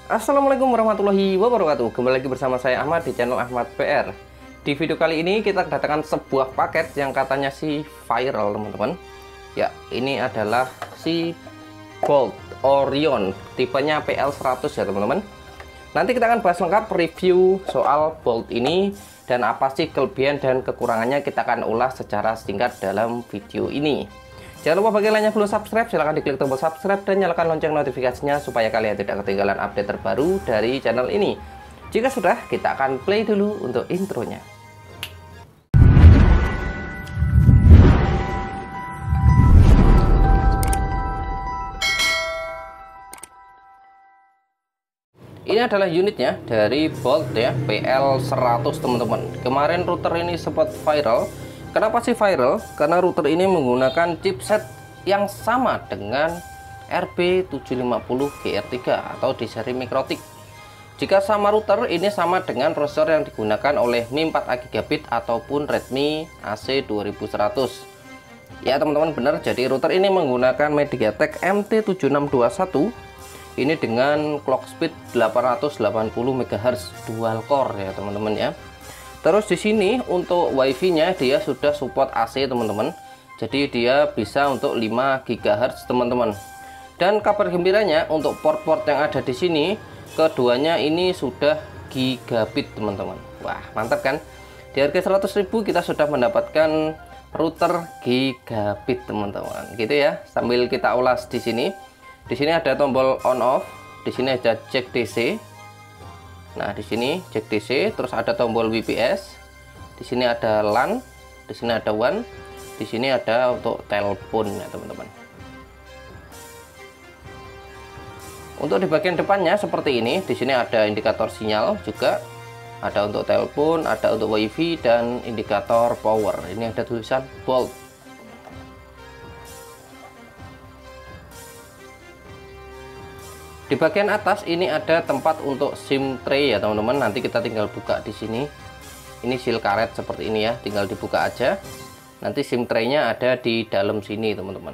Assalamualaikum warahmatullahi wabarakatuh. Kembali lagi bersama saya Ahmad di channel Ahmad PR. Di video kali ini kita kedatangan sebuah paket yang katanya sih viral, teman-teman. Ya, ini adalah si Bolt Orion, tipenya PL100 ya, teman-teman. Nanti kita akan bahas lengkap review soal Bolt ini dan apa sih kelebihan dan kekurangannya, kita akan ulas secara singkat dalam video ini. Jangan lupa bagi kalian yang belum subscribe, silahkan diklik tombol subscribe dan nyalakan lonceng notifikasinya supaya kalian tidak ketinggalan update terbaru dari channel ini. Jika sudah, kita akan play dulu untuk intronya. Ini adalah unitnya dari Bolt ya, PL100 teman-teman. Kemarin router ini sempat viral. Kenapa sih viral? Karena router ini menggunakan chipset yang sama dengan RB750GR3 atau di seri Mikrotik. Jika sama router, ini sama dengan prosesor yang digunakan oleh Mi 4GB ataupun Redmi AC2100. Ya teman-teman, benar. Jadi router ini menggunakan MediaTek MT7621. Ini dengan clock speed 880 MHz dual core ya teman-teman ya. Terus di sini untuk WiFi-nya dia sudah support AC teman-teman. Jadi dia bisa untuk 5 GHz teman-teman. Dan kabar gembiranya untuk port-port yang ada di sini, keduanya ini sudah gigabit teman-teman. Wah, mantap kan? Di harga 100.000 kita sudah mendapatkan router gigabit teman-teman. Gitu ya. Sambil kita ulas di sini. Di sini ada tombol on off, di sini ada jack DC. Nah, di sini jack DC, terus ada tombol WPS. Di sini ada LAN, di sini ada WAN, di sini ada untuk telepon ya, teman-teman. Untuk di bagian depannya seperti ini, di sini ada indikator sinyal juga. Ada untuk telepon, ada untuk WiFi dan indikator power. Ini ada tulisan Bolt. Di bagian atas ini ada tempat untuk SIM tray ya teman-teman. Nanti kita tinggal buka di sini. Ini seal karet seperti ini ya, tinggal dibuka aja. Nanti SIM tray-nya ada di dalam sini teman-teman.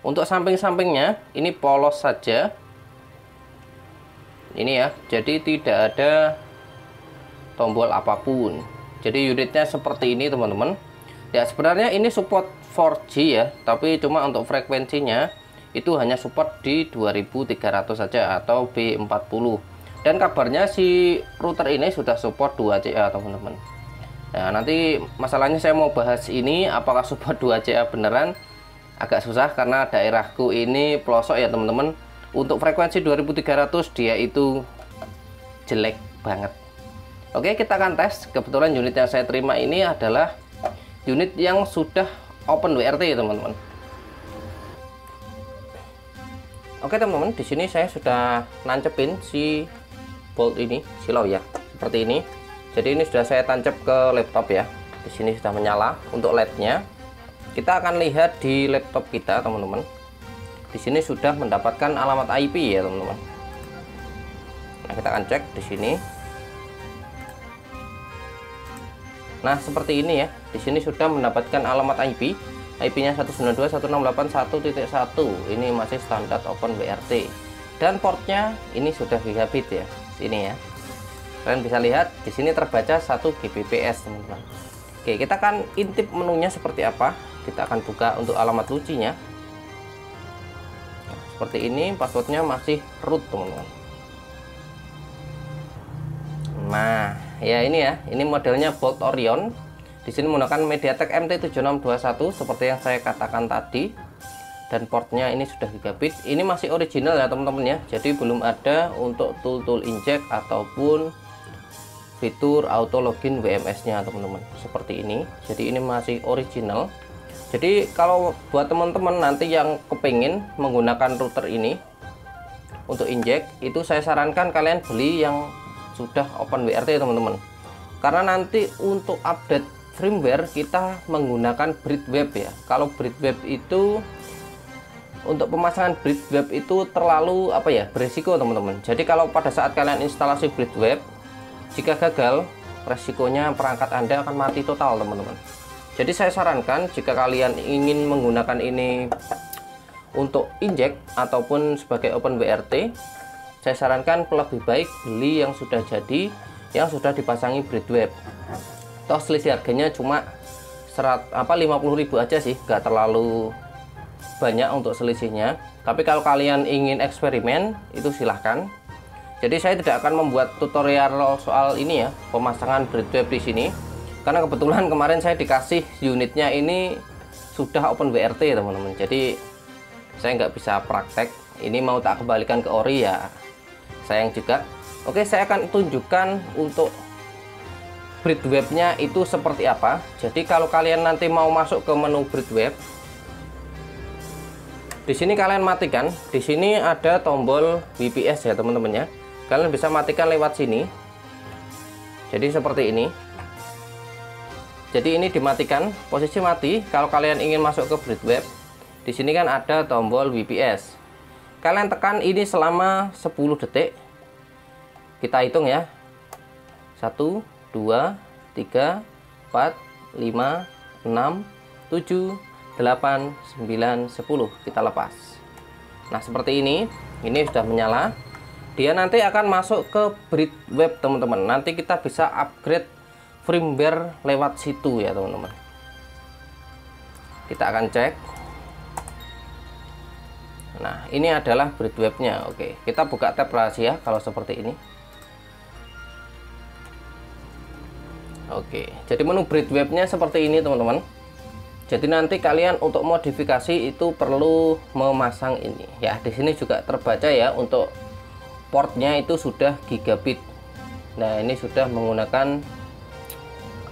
Untuk samping-sampingnya ini polos saja. Ini ya, jadi tidak ada tombol apapun. Jadi unitnya seperti ini teman-teman. Ya sebenarnya ini support 4G ya, tapi cuma untuk frekuensinya itu hanya support di 2300 saja atau B40. Dan kabarnya si router ini sudah support 2CA teman-teman. Nah nanti masalahnya saya mau bahas ini apakah support 2CA beneran, agak susah karena daerahku ini pelosok ya teman-teman. Untuk frekuensi 2300 dia itu jelek banget. Oke, kita akan tes. Kebetulan unit yang saya terima ini adalah unit yang sudah open WRT teman-teman. Oke teman-teman, di sini saya sudah nancepin si Bolt ini, silau ya, seperti ini. Jadi ini sudah saya tancap ke laptop ya. Di sini sudah menyala untuk LED-nya. Kita akan lihat di laptop kita teman-teman. Di sini sudah mendapatkan alamat IP ya teman-teman. Nah kita akan cek di sini. Nah seperti ini ya. Di sini sudah mendapatkan alamat IP. IP-nya 192.168.1.1. Ini masih standar open WRT. Dan portnya ini sudah gigabit ya. Sini ya. Kalian bisa lihat di sini terbaca 1 Gbps, teman-teman. Oke, kita akan intip menunya seperti apa. Kita akan buka untuk alamat lucinya. Nah, seperti ini, passwordnya masih root, teman-teman. Nah, ya ini ya. Ini modelnya Bolt Orion. Di sini menggunakan MediaTek MT7621 seperti yang saya katakan tadi. Dan portnya ini sudah gigabit. Ini masih original ya teman-teman ya. Jadi belum ada untuk tool inject ataupun fitur auto login WMS-nya teman-teman. Seperti ini. Jadi ini masih original. Jadi kalau buat teman-teman nanti yang kepingin menggunakan router ini untuk inject, itu saya sarankan kalian beli yang sudah open WRT teman-teman. Karena nanti untuk update firmware kita menggunakan Bridweb ya. Kalau Bridweb itu untuk pemasangan Bridweb itu terlalu berisiko teman-teman. Jadi kalau pada saat kalian instalasi Bridweb, jika gagal, resikonya perangkat Anda akan mati total teman-teman. Jadi saya sarankan jika kalian ingin menggunakan ini untuk injek ataupun sebagai open WRT, saya sarankan lebih baik beli yang sudah jadi, yang sudah dipasangi braid web. Toh selisih harganya cuma 50.000 aja sih, gak terlalu banyak untuk selisihnya. Tapi kalau kalian ingin eksperimen, itu silahkan. Jadi saya tidak akan membuat tutorial soal ini ya, pemasangan braid web di sini, karena kebetulan kemarin saya dikasih unitnya ini sudah open WRT teman-teman. Jadi saya nggak bisa praktek. Ini mau tak kembalikan ke ori ya, sayang juga. Oke, saya akan tunjukkan untuk braid webnya itu seperti apa. Jadi kalau kalian nanti mau masuk ke menu braid web, di sini kalian matikan. Di sini ada tombol WPS ya teman-teman ya. Kalian bisa matikan lewat sini. Jadi seperti ini. Jadi ini dimatikan, posisi mati. Kalau kalian ingin masuk ke braid web, di sini kan ada tombol WPS. Kalian tekan ini selama 10 detik. Kita hitung ya. 1, 2, 3, 4, 5, 6, 7, 8, 9, 10. Kita lepas. Nah seperti ini sudah menyala. Dia nanti akan masuk ke braid web teman-teman. Nanti kita bisa upgrade firmware lewat situ ya teman-teman. Kita akan cek. Nah ini adalah braid webnya. Oke, kita buka tab rahasia kalau seperti ini. Oke, jadi menu braid webnya seperti ini teman-teman. Jadi nanti kalian untuk modifikasi itu perlu memasang ini ya. Di sini juga terbaca ya, untuk portnya itu sudah gigabit. Nah ini sudah menggunakan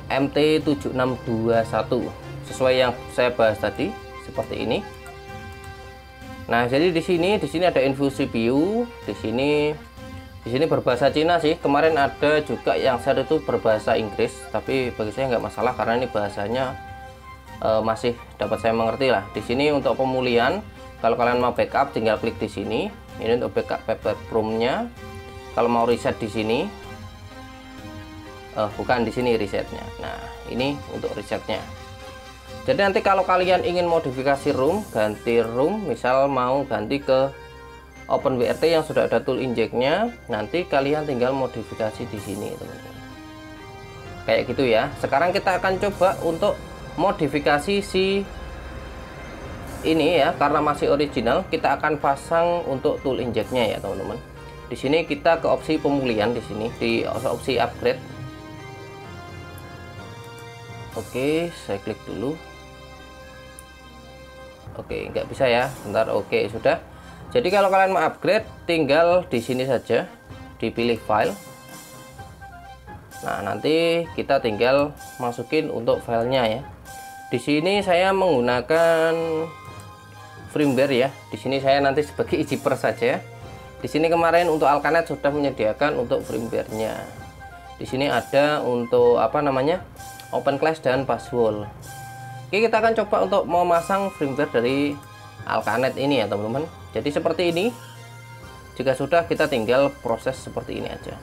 MT7621 sesuai yang saya bahas tadi, seperti ini. Nah jadi di sini ada info CPU. Di sini berbahasa Cina sih. Kemarin ada juga yang share itu berbahasa Inggris, tapi bagi saya nggak masalah karena ini bahasanya masih dapat saya mengerti lah. Di sini untuk pemulihan, kalau kalian mau backup tinggal klik di sini. Ini untuk backup room-nya. Kalau mau reset di sini, bukan di sini resetnya. Nah ini untuk resetnya. Jadi nanti kalau kalian ingin modifikasi room, ganti room, misal mau ganti ke open WRT yang sudah ada tool injeknya, nanti kalian tinggal modifikasi di sini teman-teman. Kayak gitu ya. Sekarang kita akan coba untuk modifikasi si ini ya, karena masih original kita akan pasang untuk tool injeknya ya teman-teman. Di sini kita ke opsi pemulihan, di sini di opsi upgrade. Oke, saya klik dulu. Oke, nggak bisa ya, bentar. Oke, sudah. Jadi kalau kalian mau upgrade, tinggal di sini saja, dipilih file. Nah, nanti kita tinggal masukin untuk filenya ya. Di sini saya menggunakan firmware ya. Di sini saya nanti sebagai easyper saja. Di sini kemarin untuk Alcanet sudah menyediakan untuk firmware-nya. Di sini ada untuk apa namanya? Open class dan password. Oke, kita akan coba untuk memasang firmware dari Alcanet ini ya teman-teman. Jadi seperti ini. Jika sudah, kita tinggal proses seperti ini aja.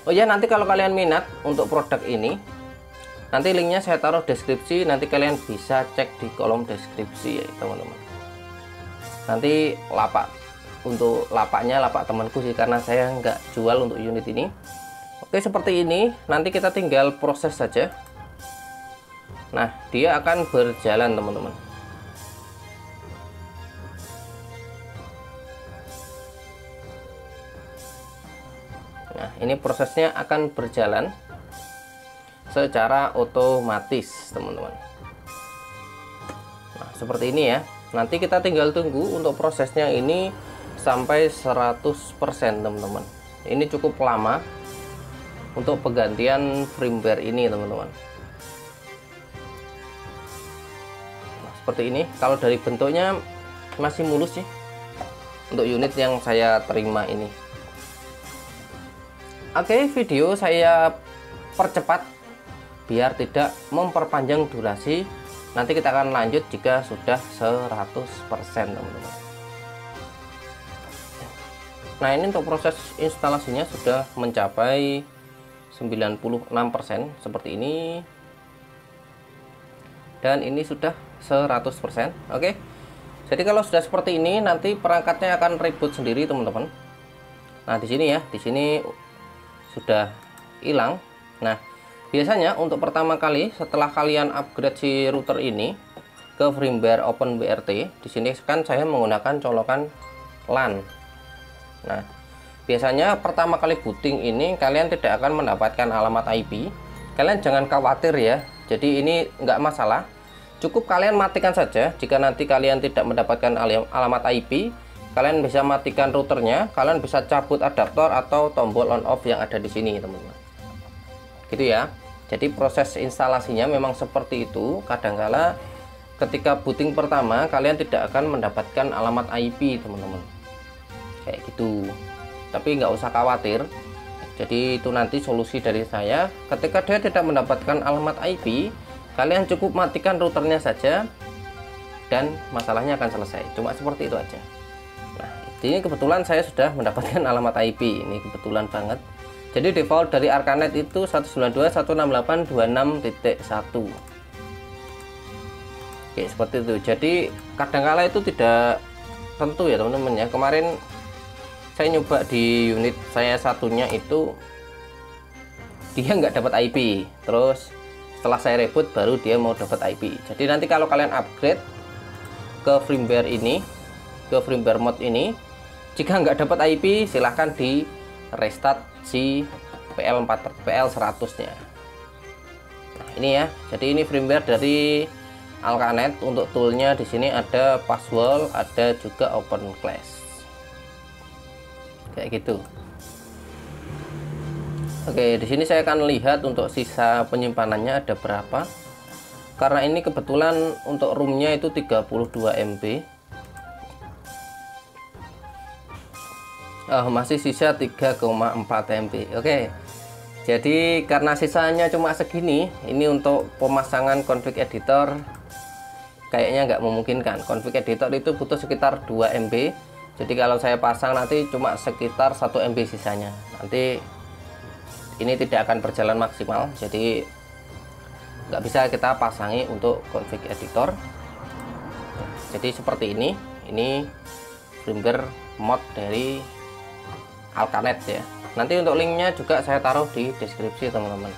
Oh ya, nanti kalau kalian minat untuk produk ini, nanti linknya saya taruh deskripsi. Nanti kalian bisa cek di kolom deskripsi ya teman-teman. Nanti lapak, untuk lapaknya lapak temanku sih, karena saya nggak jual untuk unit ini. Oke, seperti ini. Nanti kita tinggal proses saja. Nah, dia akan berjalan teman-teman. Nah, ini prosesnya akan berjalan secara otomatis teman-teman. Nah, seperti ini ya. Nanti kita tinggal tunggu untuk prosesnya ini sampai 100% teman-teman. Ini cukup lama untuk penggantian firmware ini teman-teman. Seperti ini. Kalau dari bentuknya masih mulus sih untuk unit yang saya terima ini. Oke, video saya percepat biar tidak memperpanjang durasi. Nanti kita akan lanjut jika sudah 100% teman-teman. Nah, ini untuk proses instalasinya sudah mencapai 96% seperti ini. Dan ini sudah 100%. Oke. Jadi kalau sudah seperti ini nanti perangkatnya akan reboot sendiri teman-teman. Nah, di sini ya, di sini sudah hilang. Nah, biasanya untuk pertama kali setelah kalian upgrade si router ini ke firmware OpenWRT, di sini kan saya menggunakan colokan LAN. Nah, biasanya pertama kali booting ini kalian tidak akan mendapatkan alamat IP. Kalian jangan khawatir ya. Jadi ini nggak masalah. Cukup kalian matikan saja. Jika nanti kalian tidak mendapatkan alamat IP, kalian bisa matikan routernya. Kalian bisa cabut adaptor atau tombol on off yang ada di sini, teman-teman. Gitu ya. Jadi proses instalasinya memang seperti itu. Kadangkala ketika booting pertama kalian tidak akan mendapatkan alamat IP, teman-teman. Kayak gitu. Tapi nggak usah khawatir. Jadi itu nanti solusi dari saya. Ketika dia tidak mendapatkan alamat IP, kalian cukup matikan routernya saja dan masalahnya akan selesai. Cuma seperti itu aja. Nah, ini kebetulan saya sudah mendapatkan alamat IP. Ini kebetulan banget. Jadi default dari Arcanet itu 192.168.26.1. Oke, seperti itu. Jadi kadangkala itu tidak tentu ya teman-teman ya. Kemarin saya nyoba di unit saya satunya itu dia nggak dapat IP. Terus setelah saya reboot baru dia mau dapat IP. Jadi nanti kalau kalian upgrade ke firmware ini, ke firmware mode ini, jika nggak dapat IP silahkan di restart si PL100 nya. Nah, ini ya. Jadi ini firmware dari Arcanet. Untuk toolnya di sini ada Passwall, ada juga Open Class. Kayak gitu. Oke, di sini saya akan lihat untuk sisa penyimpanannya ada berapa. Karena ini kebetulan untuk roomnya itu 32 MB. Oh, masih sisa 3,4 MB. Oke. Jadi karena sisanya cuma segini, ini untuk pemasangan config editor kayaknya nggak memungkinkan. Config editor itu butuh sekitar 2 MB. Jadi kalau saya pasang nanti cuma sekitar 1 MB sisanya. Nanti ini tidak akan berjalan maksimal. Jadi nggak bisa kita pasangi untuk config editor. Jadi seperti ini. Ini firmware mod dari Arcanet ya. Nanti untuk linknya juga saya taruh di deskripsi teman-teman.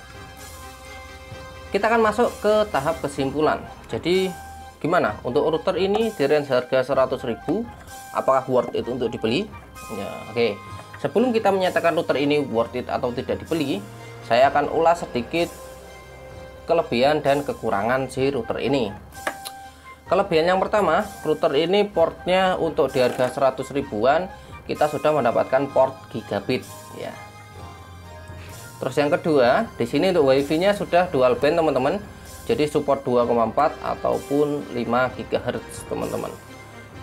Kita akan masuk ke tahap kesimpulan. Jadi gimana untuk router ini di range harga 100.000, apakah worth it untuk dibeli ya? Oke, sebelum kita menyatakan router ini worth it atau tidak dibeli, saya akan ulas sedikit kelebihan dan kekurangan si router ini. Kelebihan yang pertama, router ini portnya untuk di harga 100 ribuan kita sudah mendapatkan port gigabit ya. Terus yang kedua, di sini untuk wifi nya sudah dual band teman-teman. Jadi support 2,4 ataupun 5 GHz teman-teman.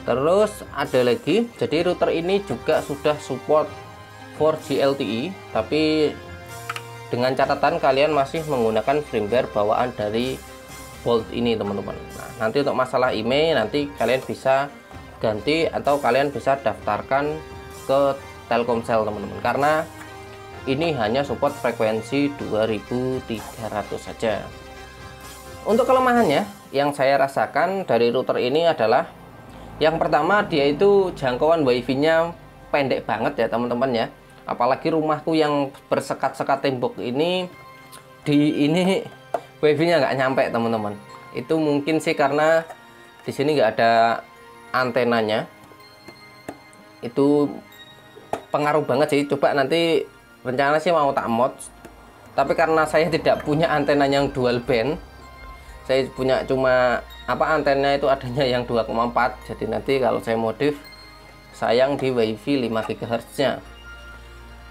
Terus ada lagi, jadi router ini juga sudah support 4G LTE, tapi dengan catatan kalian masih menggunakan firmware bawaan dari Bolt ini teman-teman. Nah, nanti untuk masalah IMEI nanti kalian bisa ganti atau kalian bisa daftarkan ke Telkomsel teman-teman, karena ini hanya support frekuensi 2300 saja. Untuk kelemahannya yang saya rasakan dari router ini adalah yang pertama, dia itu jangkauan wifi-nya pendek banget ya teman-teman ya. Apalagi rumahku yang bersekat-sekat tembok ini, di ini wifi-nya nggak nyampe teman-teman. Itu mungkin sih karena di sini nggak ada antenanya. Itu pengaruh banget sih. Coba nanti rencana sih mau tak mod, tapi karena saya tidak punya antena yang dual band, saya punya cuma antenanya itu adanya yang 2,4. Jadi nanti kalau saya modif sayang di wifi 5 GHz nya.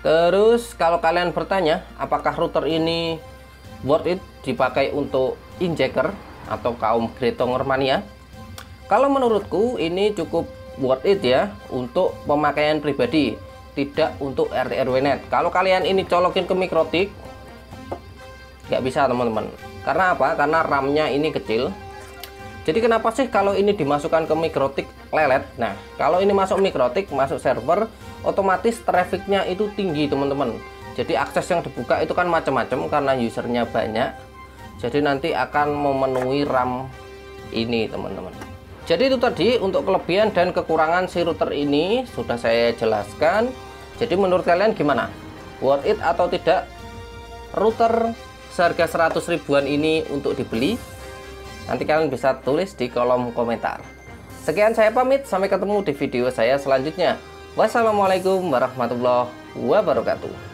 Terus kalau kalian bertanya apakah router ini worth it dipakai untuk injeker atau kaum Gretonger mania, kalau menurutku ini cukup worth it ya untuk pemakaian pribadi, tidak untuk RT RW net. Kalau kalian ini colokin ke mikrotik nggak bisa teman-teman. Karena apa? Karena RAM-nya ini kecil. Jadi kenapa sih kalau ini dimasukkan ke mikrotik lelet? Nah, kalau ini masuk mikrotik, masuk server, otomatis trafficnya itu tinggi teman-teman. Jadi akses yang dibuka itu kan macam-macam karena usernya banyak. Jadi nanti akan memenuhi RAM ini teman-teman. Jadi itu tadi untuk kelebihan dan kekurangan si router ini sudah saya jelaskan. Jadi menurut kalian gimana? Worth it atau tidak router seharga 100 ribuan ini untuk dibeli? Nanti kalian bisa tulis di kolom komentar. Sekian saya pamit, sampai ketemu di video saya selanjutnya. Wassalamualaikum warahmatullahi wabarakatuh.